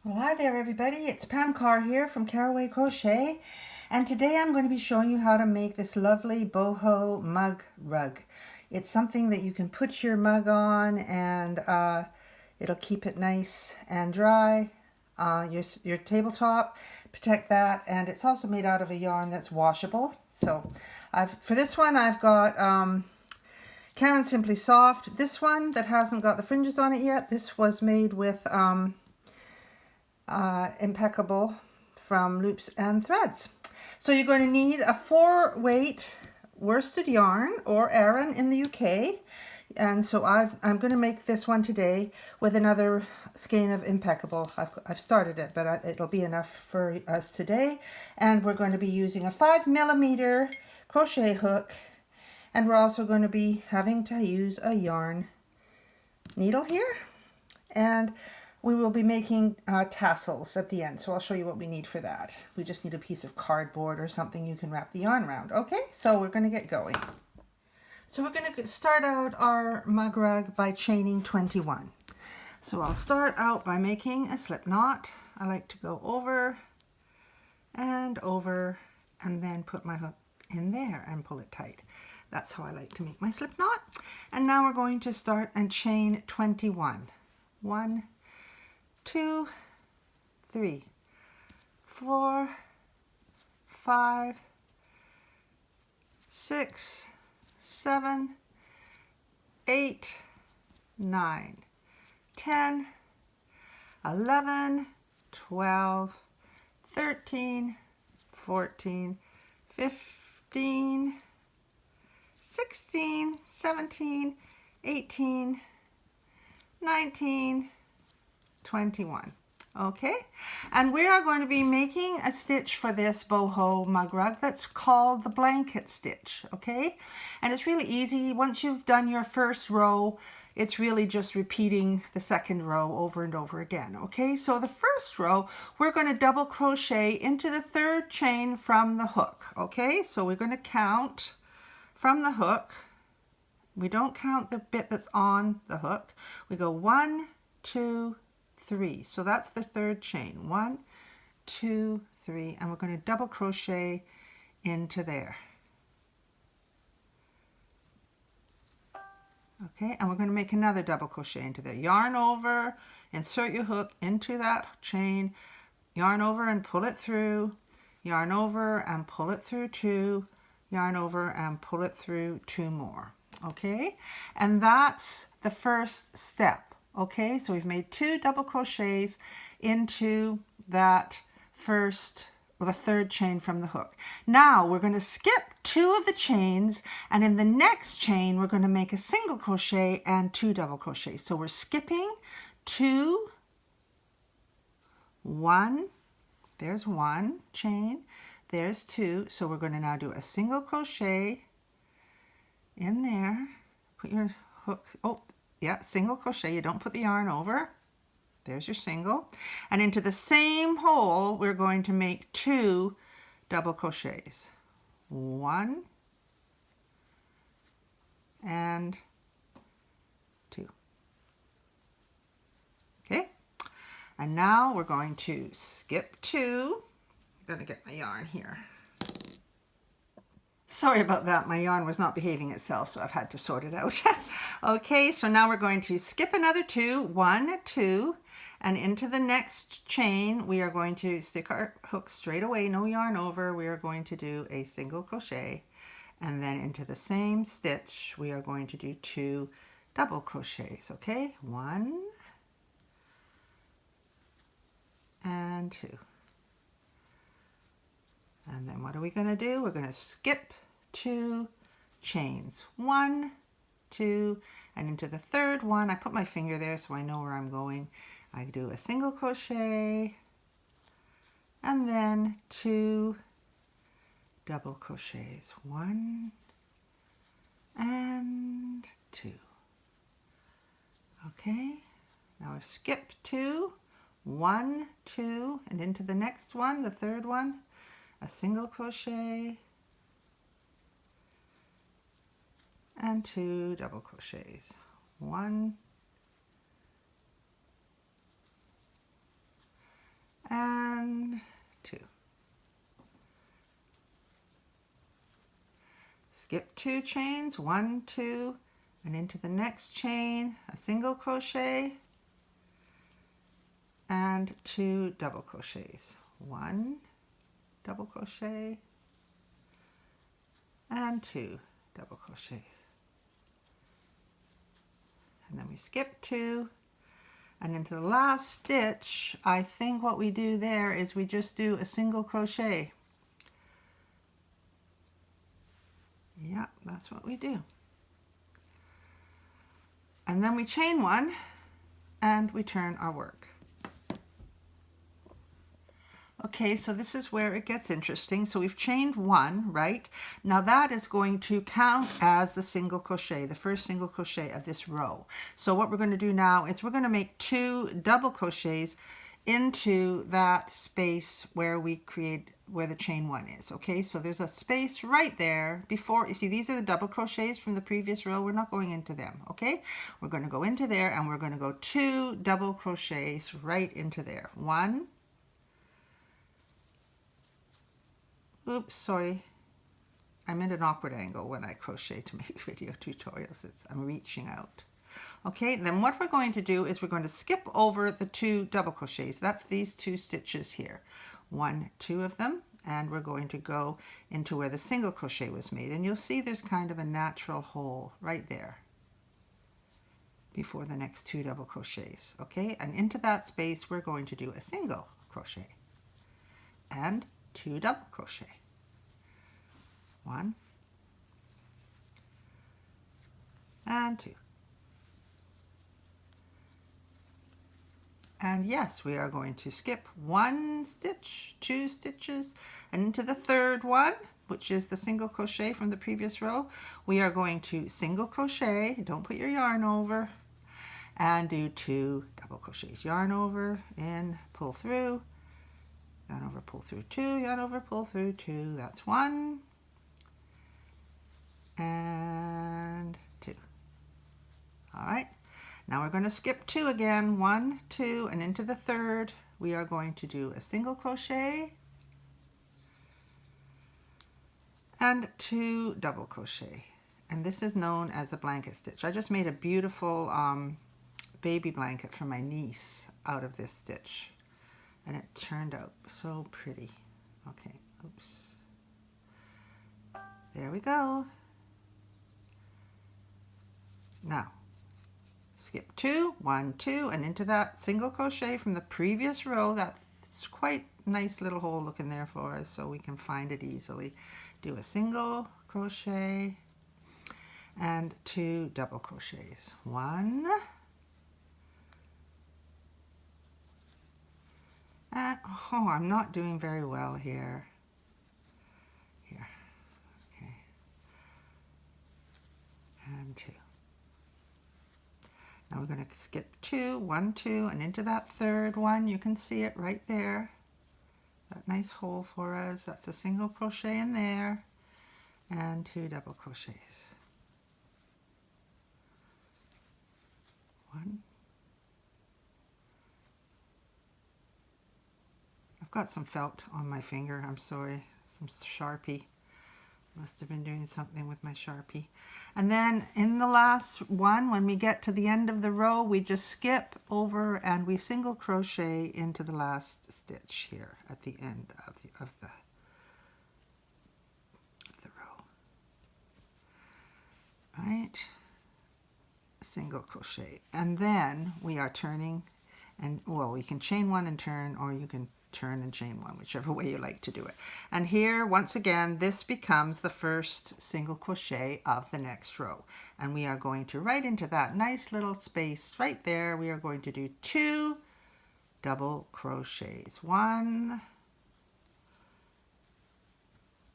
Well, hi there everybody, it's Pam Carr here from Caraway Crochet, and today I'm going to be showing you how to make this lovely Boho Mug Rug. It's something that you can put your mug on and it'll keep it nice and dry. Your tabletop, protect that, and it's also made out of a yarn that's washable. So for this one I've got Karen Simply Soft. This one that hasn't got the fringes on it yet, this was made with Impeccable from Loops and Threads. So you're going to need a 4-weight worsted yarn or Aran in the UK, and so I'm going to make this one today with another skein of Impeccable. I've started it, but it'll be enough for us today. And we're going to be using a 5mm crochet hook, and we're also going to be having to use a yarn needle here, and we will be making tassels at the end, so I'll show you what we need for that. We just need a piece of cardboard or something you can wrap the yarn around. Okay, so we're going to get going. So we're going to start out our mug rug by chaining 21. So I'll start out by making a slip knot. I like to go over, and then put my hook in there and pull it tight. That's how I like to make my slip knot. And now we're going to start and chain 21. 1, 2, 3, 4, 5, 6, 7, 8, 9, 10, 11, 12, 13, 14, 15, 16, 17, 18, 19, 21. Okay, and we are going to be making a stitch for this Boho Mug Rug that's called the blanket stitch. Okay, and it's really easy. Once you've done your first row, it's really just repeating the second row over and over again. Okay, so the first row we're going to double crochet into the 3rd chain from the hook. Okay, so we're going to count from the hook. We don't count the bit that's on the hook. We go 1, 2, 3. So that's the 3rd chain. 1, 2, 3, and we're going to double crochet into there. Okay, and we're going to make another double crochet into there. Yarn over, insert your hook into that chain, yarn over and pull it through, yarn over and pull it through 2, yarn over and pull it through 2 more. Okay, and that's the first step. Okay, so we've made 2 double crochets into that first, or the 3rd chain from the hook. Now we're going to skip 2 of the chains, and in the next chain we're going to make a single crochet and 2 double crochets. So we're skipping 2, 1, there's 1 chain, there's 2. So we're going to now do a single crochet in there, put your hook, single crochet, you don't put the yarn over, there's your single, and into the same hole we're going to make 2 double crochets, 1 and 2. Okay, and now we're going to skip 2. I'm going to get my yarn here. Sorry about that, my yarn was not behaving itself, so I've had to sort it out. Okay, so now we're going to skip another 2, 1, 2, and into the next chain we are going to stick our hook straight away, no yarn over. We are going to do a single crochet, and then into the same stitch we are going to do 2 double crochets. Okay, 1 and 2. And then what are we going to do? We're going to skip 2 chains, 1, 2, and into the 3rd one, I put my finger there so I know where I'm going. I do a single crochet, and then 2 double crochets, 1 and 2. Okay, now I've skipped 2, 1, 2, and into the next one, the 3rd one, a single crochet and 2 double crochets, 1 skip 2 chains, 1, 2, and into the next chain, a single crochet and 2 double crochets. 1 double crochet and 2 double crochets. And then we skip 2, and into the last stitch, I think what we do there is we just do a single crochet. Yeah, that's what we do. And then we chain 1 and we turn our work. Okay, so this is where it gets interesting. So we've chained 1, right? Now that is going to count as the single crochet, the first single crochet of this row. So what we're going to do now is we're going to make 2 double crochets into that space where we create, where the chain 1 is. Okay, so there's a space right there before, you see these are the double crochets from the previous row. We're not going into them, okay? We're going to go into there and we're going to go 2 double crochets right into there. 1, oops, sorry. I'm at an awkward angle when I crochet to make video tutorials. I'm reaching out. Okay, then what we're going to do is we're going to skip over the 2 double crochets. That's these 2 stitches here. 1, 2 of them, and we're going to go into where the single crochet was made. And you'll see there's kind of a natural hole right there before the next 2 double crochets. Okay, and into that space we're going to do a single crochet and 2 double crochet. 1 and 2. And yes, we are going to skip 1 stitch, 2 stitches, and into the third one, which is the single crochet from the previous row, we are going to single crochet, don't put your yarn over, and do 2 double crochets. Yarn over, in, pull through, yarn over, pull through 2, yarn over, pull through 2. That's 1 and 2. All right, now we're going to skip 2 again. 1, 2, and into the third we are going to do a single crochet and 2 double crochet, and this is known as a blanket stitch. I just made a beautiful baby blanket for my niece out of this stitch, and it turned out so pretty. Okay, oops, there we go. Now skip 2, 1, 2, and into that single crochet from the previous row. That's quite nice little hole looking there for us, so we can find it easily. Do a single crochet and 2 double crochets. 1 and, oh, I'm not doing very well here. Here, okay, and 2. Now we're going to skip 2, 1, 2, and into that third one. You can see it right there. That nice hole for us. That's a single crochet in there and 2 double crochets. 1. I've got some felt on my finger. I'm sorry. Some Sharpie. Must have been doing something with my Sharpie. And then in the last one, when we get to the end of the row, we just skip over and we single crochet into the last stitch here at the end of the row. Right? Single crochet. And then we are turning, and well, you can chain 1 and turn, or you can turn and chain 1, whichever way you like to do it. And here, once again, this becomes the first single crochet of the next row. And we are going to, right into that nice little space right there, we are going to do 2 double crochets. 1,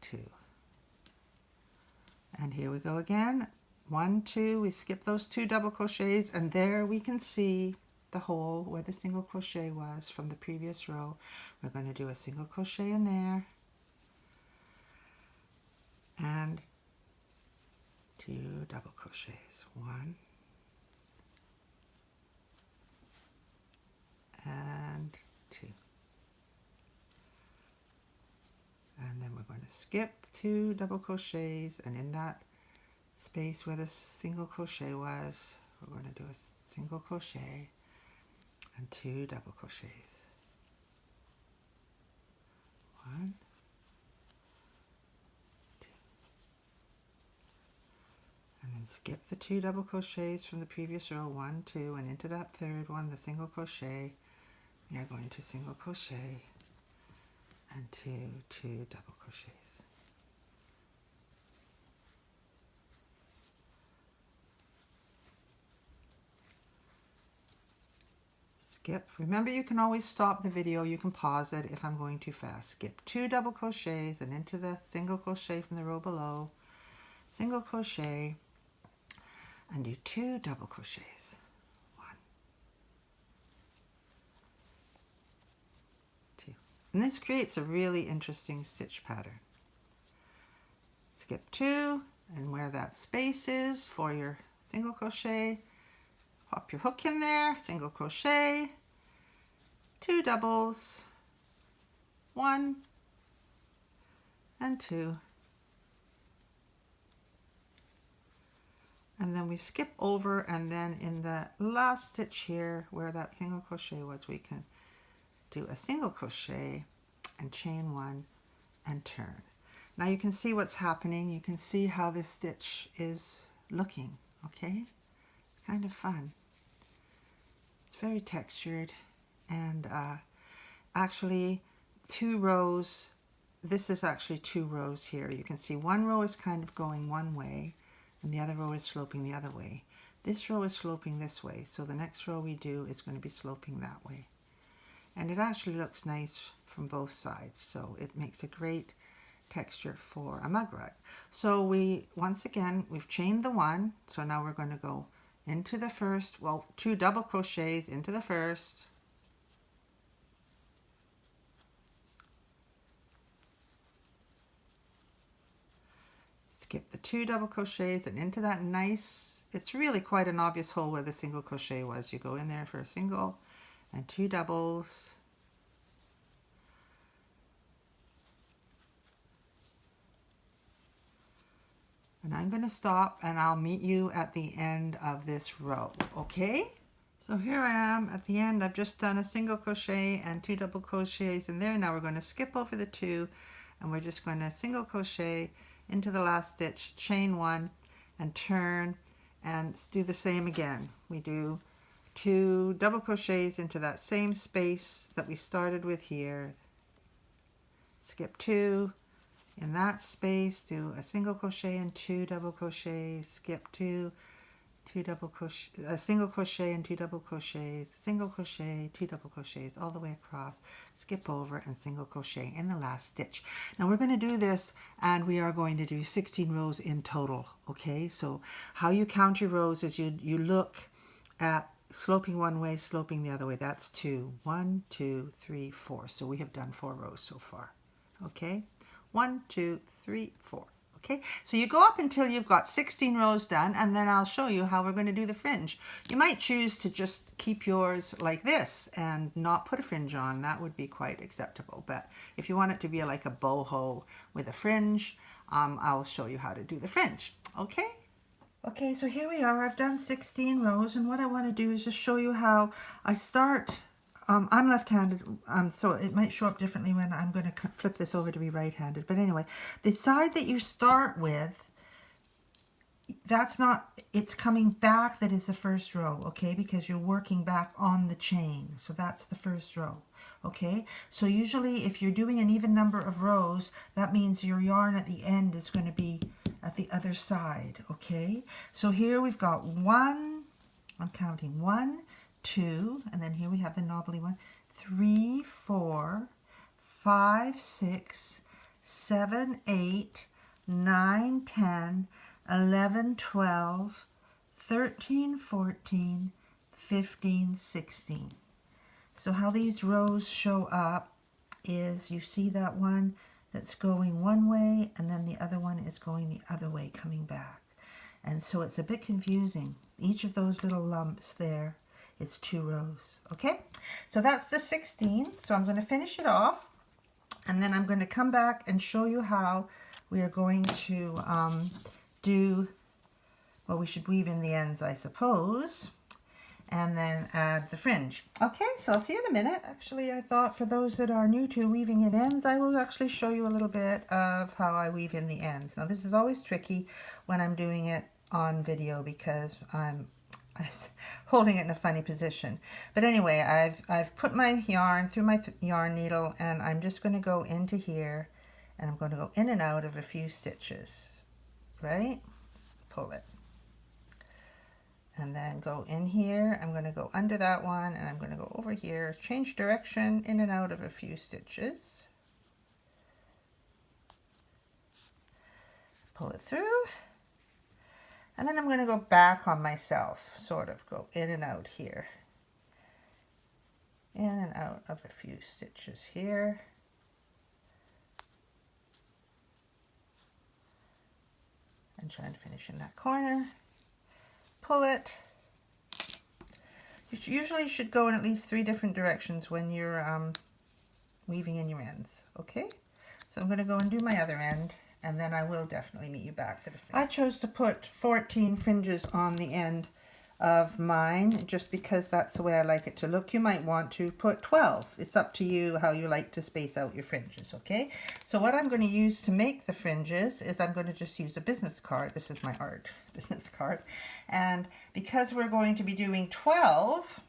2. And here we go again. 1, 2, we skip those 2 double crochets, and there we can see the hole where the single crochet was from the previous row. We're going to do a single crochet in there and 2 double crochets. 1 and 2. And then we're going going to skip 2 double crochets, and in that space where the single crochet was, we're going to do a single crochet and 2 double crochets. 1, 2, and then skip the 2 double crochets from the previous row, 1, 2, and into that third one, the single crochet, we are going to single crochet and 2 double crochets. Skip. Remember, you can always stop the video. You can pause it if I'm going too fast. Skip 2 double crochets and into the single crochet from the row below. Single crochet and do 2 double crochets. 1, 2. And this creates a really interesting stitch pattern. Skip 2, and where that space is for your single crochet, pop your hook in there, single crochet, 2 doubles, 1 and 2, and then we skip over, and then in the last stitch here where that single crochet was, we can do a single crochet and chain 1 and turn. Now you can see what's happening. You can see how this stitch is looking, okay? It's kind of fun. It's very textured, and actually 2 rows, this is actually 2 rows here. You can see one row is kind of going one way and the other row is sloping the other way. This row is sloping this way, so the next row we do is going to be sloping that way. And it actually looks nice from both sides, so it makes a great texture for a mug rug. So once again, we've chained the 1, so now we're going to go into the first, well, 2 double crochets into the first, skip the 2 double crochets and into that nice, it's really quite an obvious hole where the single crochet was. You go in there for a single and 2 doubles, and I'm going to stop and I'll meet you at the end of this row, okay? So here I am at the end. I've just done a single crochet and 2 double crochets in there. Now we're going to skip over the 2, and we're just going to single crochet into the last stitch, chain 1 and turn, and do the same again. We do 2 double crochets into that same space that we started with here, skip 2, in that space do a single crochet and 2 double crochets, skip 2 double crochet, a single crochet and 2 double crochets, single crochet, 2 double crochets all the way across, skip over and single crochet in the last stitch. Now we're going to do this, and we are going to do 16 rows in total, okay? So how you count your rows is you look at sloping one way, sloping the other way. That's 2. 1, 2, 3, 4. So we have done 4 rows so far, okay? 1, 2, 3, 4. Okay, so you go up until you've got 16 rows done, and then I'll show you how we're going to do the fringe. You might choose to just keep yours like this and not put a fringe on. That would be quite acceptable. But if you want it to be like a boho with a fringe, I'll show you how to do the fringe. Okay? Okay, so here we are. I've done 16 rows, and what I want to do is just show you how I start. I'm left-handed, so it might show up differently when I'm going to flip this over to be right-handed. But anyway, the side that you start with, that's not, it's coming back that is the first row, okay? Because you're working back on the chain. So that's the first row, okay? So usually if you're doing an even number of rows, that means your yarn at the end is going to be at the other side, okay? So here we've got 1, I'm counting 1, 2, and then here we have the knobbly one, 3, 4, 5, 6, 7, 8, 9, 10, 11, 12, 13, 14, 15, 16. So how these rows show up is you see that one that's going one way, and then the other one is going the other way, coming back. And so it's a bit confusing. Each of those little lumps there, it's 2 rows, okay? So that's the 16. So I'm going to finish it off And then I'm going to come back and show you how we are going to do, well, we should weave in the ends, I suppose, and then add the fringe. Okay, so I'll see you in a minute. Actually, I thought for those that are new to weaving in ends, I will actually show you a little bit of how I weave in the ends. Now, this is always tricky when I'm doing it on video because I'm holding it in a funny position. But anyway, I've put my yarn through my yarn needle, and I'm just going to go into here, and I'm going to go in and out of a few stitches, right? Pull it. And then go in here. I'm going to go under that one, and I'm going to go over here, change direction, in and out of a few stitches. Pull it through. And then I'm going to go back on myself, sort of go in and out here. In and out of a few stitches here. And trying to finish in that corner. Pull it. You usually should go in at least 3 different directions when you're weaving in your ends, okay? So I'm going to go and do my other end, and then I will definitely meet you back for the fringe. I chose to put 14 fringes on the end of mine just because that's the way I like it to look. You might want to put 12. It's up to you how you like to space out your fringes, okay? So what I'm going to use to make the fringes is I'm going to just use a business card. This is my art business card. And because we're going to be doing 12,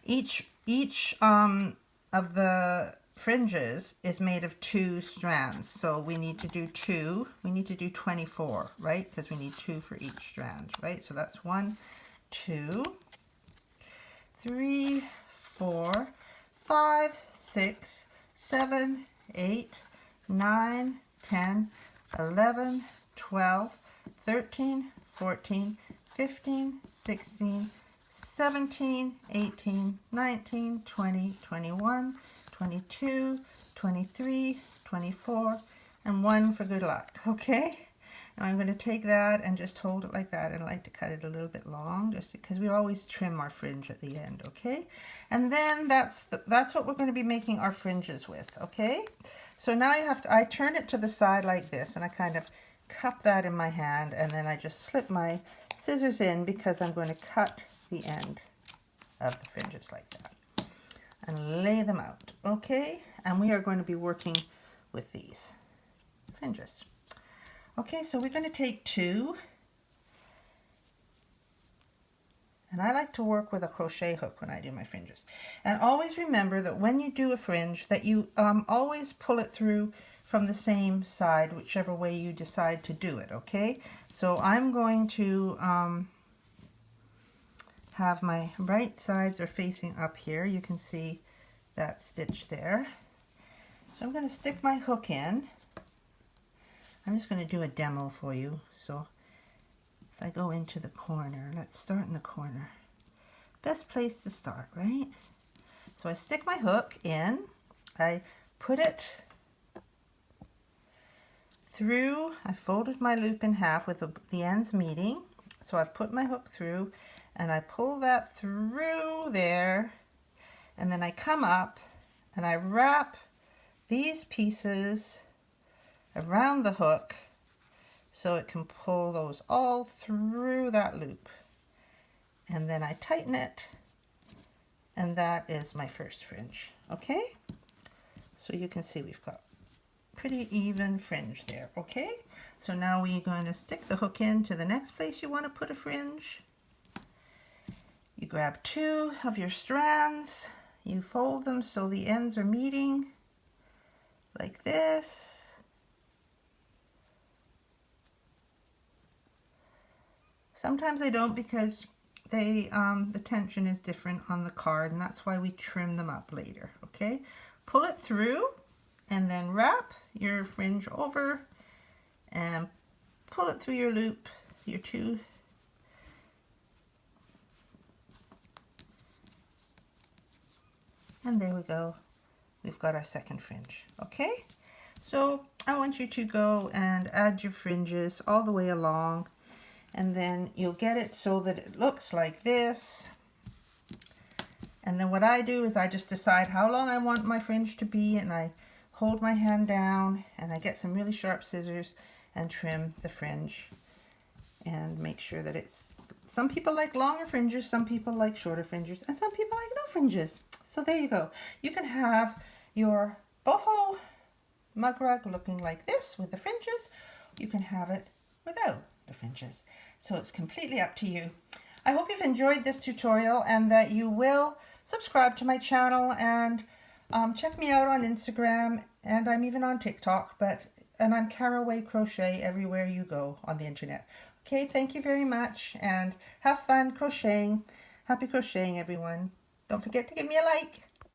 each of the fringes is made of 2 strands, so we need to do 2. We need to do 24, right? Because we need 2 for each strand, right? So that's 1, 2, 3, 4, 5, 6, 7, 8, 9, 10, 11, 12, 13, 14, 15, 16, 17, 18, 19, 20, 21, 22, 23, 24, and 1 for good luck, okay? And I'm going to take that and just hold it like that, and I like to cut it a little bit long just because we always trim our fringe at the end, okay? And then that's what we're going to be making our fringes with, okay? So now I turn it to the side like this, and I kind of cup that in my hand, and then I just slip my scissors in because I'm going to cut the end of the fringes like that. And lay them out, okay? And we are going to be working with these fringes. Okay, so we're going to take 2. And I like to work with a crochet hook when I do my fringes. And always remember that when you do a fringe, that you always pull it through from the same side, whichever way you decide to do it, okay? So I'm going to have my right sides are facing up here. You can see that stitch there. So I'm going to stick my hook in. I'm just going to do a demo for you. So if I go into the corner, let's start in the corner. Best place to start, right? So I stick my hook in. I put it through. I folded my loop in half with the ends meeting. So I've put my hook through, and I pull that through there, and then I come up and I wrap these pieces around the hook so it can pull those all through that loop. And then I tighten it, and that is my first fringe, okay? So you can see we've got pretty even fringe there, okay? So now we're going to stick the hook in to the next place you want to put a fringe. You grab 2 of your strands, you fold them so the ends are meeting like this. Sometimes they don't because they the tension is different on the card, and that's why we trim them up later, okay? Pull it through and then wrap your fringe over and pull it through your loop, your 2. And there we go. We've got our second fringe, okay? So I want you to go and add your fringes all the way along, and then you'll get it so that it looks like this. And then what I do is I just decide how long I want my fringe to be, and I hold my hand down and I get some really sharp scissors and trim the fringe and make sure that it's, some people like longer fringes, some people like shorter fringes, and some people like no fringes. So there you go. You can have your boho mug rug looking like this with the fringes. You can have it without the fringes. So it's completely up to you. I hope you've enjoyed this tutorial and that you will subscribe to my channel and check me out on Instagram, and I'm even on TikTok, and I'm Caraway Crochet everywhere you go on the internet. Okay, thank you very much and have fun crocheting. Happy crocheting, everyone. Don't forget to give me a like.